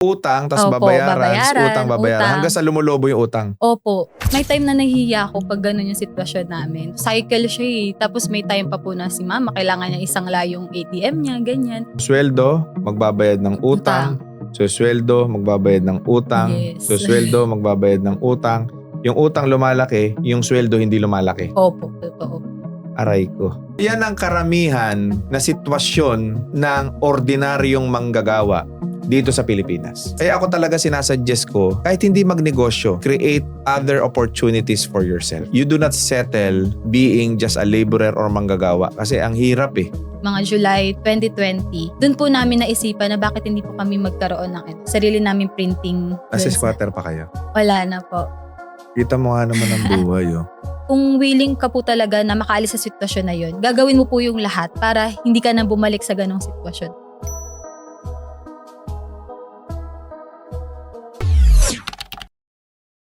Utang, tas Opo, utang, babayaran. utang. Hanggang sa lumulobo yung utang. Opo. May time na nahihiya ako pag ganun yung sitwasyon namin. Cycle siya eh. Tapos may time pa po na si mama, kailangan niya isang layong ATM niya, ganyan. Sweldo, magbabayad ng utang. Sweldo, magbabayad ng utang. Yes. Sweldo, magbabayad ng utang. Yung utang lumalaki, yung sweldo hindi lumalaki. Opo, totoo. Aray ko. Yan ang karamihan na sitwasyon ng ordinaryong manggagawa dito sa Pilipinas. Kaya ako talaga sinasuggest ko, kahit hindi magnegosyo, create other opportunities for yourself. You do not settle being just a laborer or manggagawa kasi ang hirap eh. Mga July 2020, dun po namin naisipan na bakit hindi po kami magkaroon ng sarili namin printing. As dun sa- squatter pa kayo. Wala na po. Kita mo nga naman ang buhay oh. Kung willing ka po talaga na makaalis sa sitwasyon na yun, gagawin mo po yung lahat para hindi ka na bumalik sa ganong sitwasyon.